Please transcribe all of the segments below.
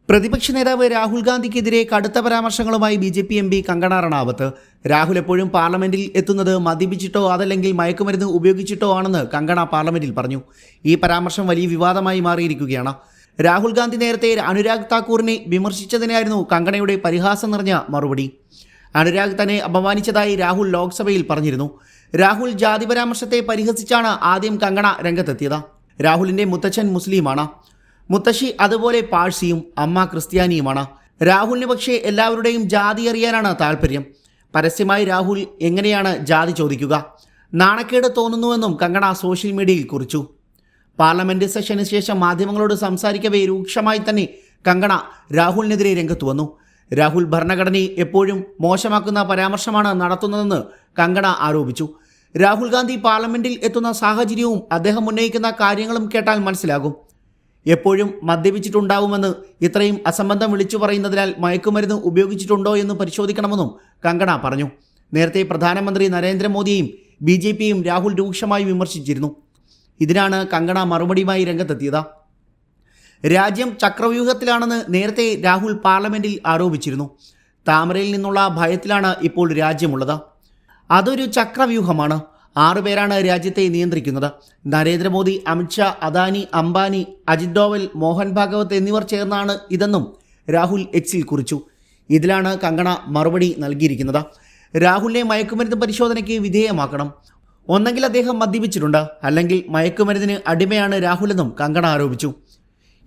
പ്രതിപക്ഷ നേതാവ് രാഹുൽ ഗാന്ധിക്കെതിരെ കടുത്ത പരാമർശങ്ങളുമായി BJP MP കങ്കണ റണാവത്ത്. രാഹുൽ എപ്പോഴും പാർലമെന്റിൽ എത്തുന്നത് മദ്യപിച്ചിട്ടോ അതല്ലെങ്കിൽ മയക്കുമരുന്ന് ഉപയോഗിച്ചിട്ടോ ആണെന്ന് കങ്കണ പാർലമെന്റിൽ പറഞ്ഞു. ഈ പരാമർശം വലിയ വിവാദമായി മാറിയിരിക്കുകയാണ്. രാഹുൽ ഗാന്ധി നേരത്തെ അനുരാഗ് താക്കൂറിനെ വിമർശിച്ചതിനായിരുന്നു കങ്കണയുടെ പരിഹാസം നിറഞ്ഞ മറുപടി. അനുരാഗ് തന്നെ അപമാനിച്ചതായി രാഹുൽ ലോക്സഭയിൽ പറഞ്ഞിരുന്നു. രാഹുൽ ജാതി പരാമർശത്തെ പരിഹസിച്ചാണ് ആദ്യം കങ്കണ രംഗത്തെത്തിയത്. രാഹുലിൻ്റെ മുത്തച്ഛൻ മുസ്ലിമാണ്, മുത്തശ്ശി അതുപോലെ പാഴ്സിയും, അമ്മ ക്രിസ്ത്യാനിയുമാണ്. രാഹുലിന് പക്ഷേ എല്ലാവരുടെയും ജാതി അറിയാനാണ് താല്പര്യം. പരസ്യമായി രാഹുൽ എങ്ങനെയാണ് ജാതി ചോദിക്കുക? നാണക്കേട് തോന്നുന്നുവെന്നും കങ്കണ സോഷ്യൽ മീഡിയയിൽ കുറിച്ചു. പാർലമെന്റ് സെഷന് ശേഷം മാധ്യമങ്ങളോട് സംസാരിക്കവേ രൂക്ഷമായി തന്നെ കങ്കണ രാഹുലിനെതിരെ രംഗത്ത് വന്നു. രാഹുൽ ഭരണഘടനയെ എപ്പോഴും മോശമാക്കുന്ന പരാമർശമാണ് നടത്തുന്നതെന്ന് കങ്കണ ആരോപിച്ചു. രാഹുൽ ഗാന്ധി പാർലമെന്റിൽ എത്തുന്ന സാഹചര്യവും അദ്ദേഹം ഉന്നയിക്കുന്ന കാര്യങ്ങളും കേട്ടാൽ മനസ്സിലാകും. എപ്പോഴും മദ്യപിച്ചിട്ടുണ്ടാവുമെന്ന് ഇത്രയും അസംബന്ധം വിളിച്ചു പറയുന്നതിനാൽ മയക്കുമരുന്ന് ഉപയോഗിച്ചിട്ടുണ്ടോ എന്ന് പരിശോധിക്കണമെന്നും കങ്കണ പറഞ്ഞു. നേരത്തെ പ്രധാനമന്ത്രി നരേന്ദ്രമോദിയെയും BJPയും രാഹുൽ രൂക്ഷമായി വിമർശിച്ചിരുന്നു. ഇതിനാണ് കങ്കണ മറുപടിയുമായി രംഗത്തെത്തിയത്. രാജ്യം ചക്രവ്യൂഹത്തിലാണെന്ന് നേരത്തെ രാഹുൽ പാർലമെന്റിൽ ആരോപിച്ചിരുന്നു. താമരയിൽ നിന്നുള്ള ഭയത്തിലാണ് ഇപ്പോൾ രാജ്യമുള്ളത്. അതൊരു ചക്രവ്യൂഹമാണ്. 6 പേരാണ് രാജ്യത്തെ നിയന്ത്രിക്കുന്നത്. നരേന്ദ്രമോദി, അമിത്ഷാ, അദാനി, അംബാനി, അജിത് ഡോവൽ, മോഹൻ ഭാഗവത് എന്നിവർ ചേർന്നാണ് ഇതെന്നും രാഹുൽ എക്സിൽ കുറിച്ചു. ഇതിലാണ് കങ്കണ മറുപടി നൽകിയിരിക്കുന്നത്. രാഹുലിനെ മയക്കുമരുന്ന് പരിശോധനയ്ക്ക് വിധേയമാക്കണം. ഒന്നെങ്കിൽ അദ്ദേഹം മദ്യപിച്ചിട്ടുണ്ട്, അല്ലെങ്കിൽ മയക്കുമരുന്നിന് അടിമയാണ് രാഹുലെന്നും കങ്കണ ആരോപിച്ചു.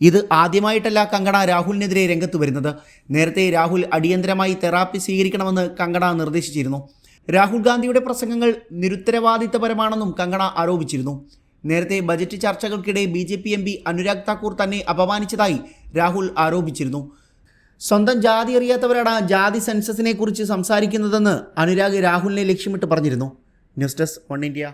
ഇത് ആദ്യമായിട്ടല്ല കങ്കണ രാഹുലിനെതിരെ രംഗത്ത് വരുന്നത്. നേരത്തെ രാഹുൽ അടിയന്തരമായി തെറാപ്പി സ്വീകരിക്കണമെന്ന് കങ്കണ നിർദ്ദേശിച്ചിരുന്നു. രാഹുൽ ഗാന്ധിയുടെ പ്രസംഗങ്ങൾ നിരുത്തരവാദിത്തപരമാണെന്നും കങ്കണ ആരോപിച്ചിരുന്നു. നേരത്തെ ബജറ്റ് ചർച്ചകൾക്കിടെ BJP MP അനുരാഗ് താക്കൂർ തന്നെ അപമാനിച്ചതായി രാഹുൽ ആരോപിച്ചിരുന്നു. സ്വന്തം ജാതി അറിയാത്തവരാണ് ജാതി സെൻസസിനെ കുറിച്ച് സംസാരിക്കുന്നതെന്ന് അനുരാഗ് രാഹുലിനെ ലക്ഷ്യമിട്ട് പറഞ്ഞിരുന്നു. News desk ONE India.